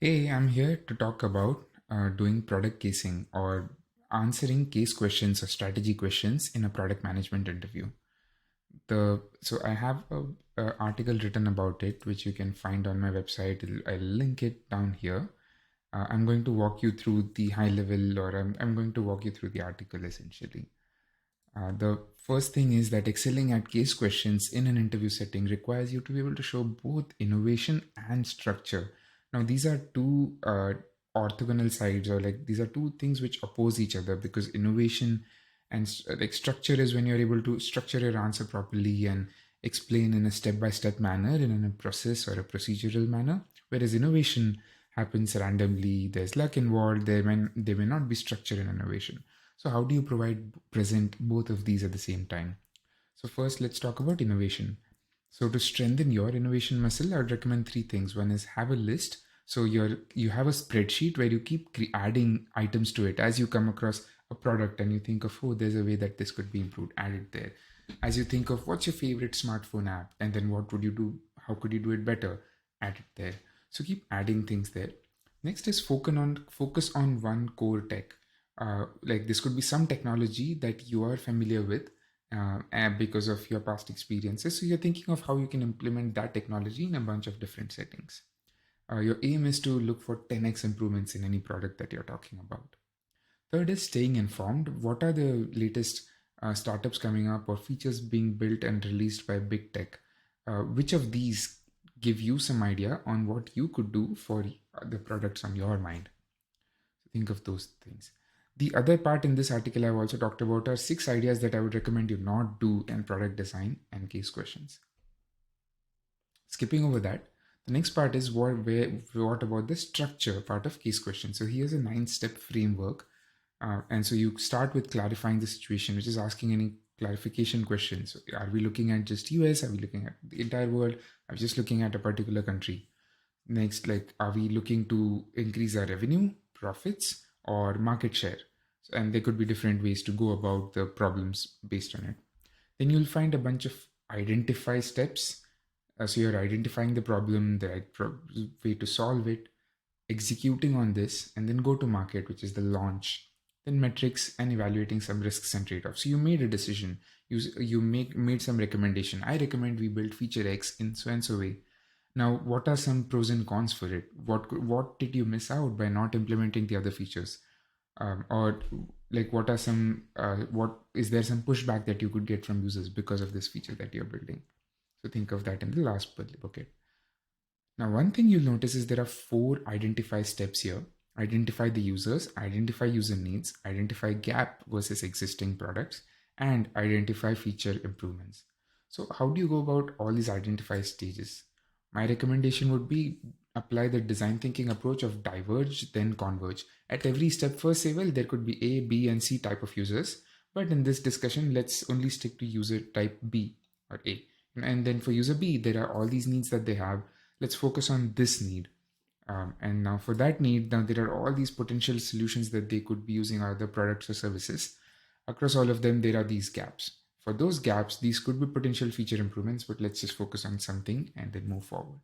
Hey, I'm here to talk about doing product casing or answering case questions or strategy questions in a product management interview. So I have a article written about it, which you can find on my website. I'll link it down here. I'm going to walk you through the high level, or I'm going to walk you through the article essentially. The first thing is that excelling at case questions in an interview setting requires you to be able to show both innovation and structure. Now, these are two orthogonal sides, or like these are two things which oppose each other because innovation and like structure is when you're able to structure your answer properly and explain in a step by step manner, in a process or a procedural manner. Whereas innovation happens randomly, there's luck involved, there may not be structure in innovation. So, how do you present both of these at the same time? So, first, let's talk about innovation. So, to strengthen your innovation muscle, I would recommend three things. One is have a list. So, you have a spreadsheet where you keep adding items to it as you come across a product and you think of, oh, there's a way that this could be improved, add it there. As you think of what's your favorite smartphone app, and then what would you do? How could you do it better? Add it there. So, keep adding things there. Next is focus on one core tech. Like this could be some technology that you are familiar with and because of your past experiences. So you're thinking of how you can implement that technology in a bunch of different settings. Your aim is to look for 10x improvements in any product that you're talking about. Third is staying informed. What are the latest startups coming up or features being built and released by big tech? Which of these give you some idea on what you could do for the products on your mind? So think of those things. The other part in this article I've also talked about are 6 ideas that I would recommend you not do in product design and case questions. Skipping over that, the next part is what about the structure part of case questions. So here's a 9-step framework. And so you start with clarifying the situation, which is asking any clarification questions. So are we looking at just US? Are we looking at the entire world? Are we just looking at a particular country? Next, like, are we looking to increase our revenue, profits, or market share? And there could be different ways to go about the problems based on it. Then you'll find a bunch of identify steps. So you're identifying the problem, the right way to solve it, executing on this, and then go to market, which is the launch. Then metrics and evaluating some risks and trade-offs. So you made a decision. You made some recommendation. I recommend we build feature X in so and so way. Now, what are some pros and cons for it? What did you miss out by not implementing the other features? Or like what are some what is there some pushback that you could get from users because of this feature that you're building? So think of that in the last bucket. Now, one thing you'll notice is there are 4 identify steps here. Identify the users, identify user needs, identify gap versus existing products, and identify feature improvements. So, how do you go about all these identify stages? My recommendation would be apply the design thinking approach of diverge, then converge. At every step, first say, well, there could be A, B, and C type of users, but in this discussion, let's only stick to user type B or A. And then for user B, there are all these needs that they have. Let's focus on this need. And now for that need, now there are all these potential solutions that they could be using other products or services. Across all of them, there are these gaps. For those gaps, these could be potential feature improvements, but let's just focus on something and then move forward.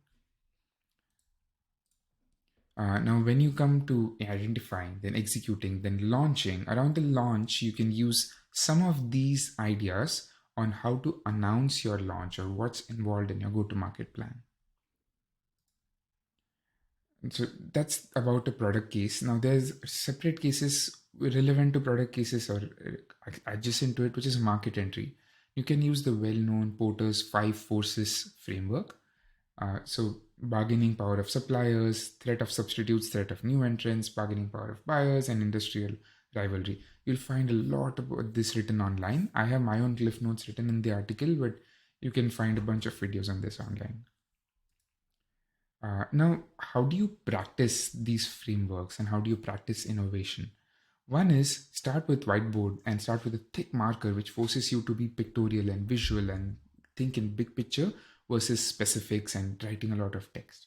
Now, when you come to identifying, then executing, then launching, around the launch, you can use some of these ideas on how to announce your launch or what's involved in your go to market plan. So that's about a product case. Now there's separate cases relevant to product cases or adjacent to it, which is market entry. You can use the well-known Porter's 5 forces framework. So bargaining power of suppliers, threat of substitutes, threat of new entrants, bargaining power of buyers, and industrial rivalry. You'll find a lot about this written online. I have my own cliff notes written in the article, but you can find a bunch of videos on this online. Now, how do you practice these frameworks and how do you practice innovation? One is start with whiteboard and start with a thick marker which forces you to be pictorial and visual and think in big picture versus specifics and writing a lot of text.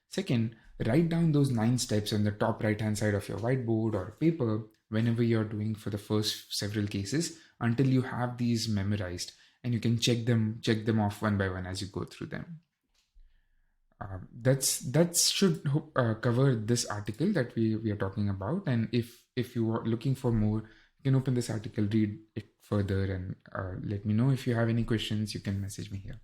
Second, write down those 9 steps on the top right hand side of your whiteboard or paper whenever you're doing for the first several cases until you have these memorized and you can check them off one by one as you go through them. That should cover this article that we are talking about. And if you are looking for more, you can open this article, read it further, and let me know if you have any questions. You can message me here.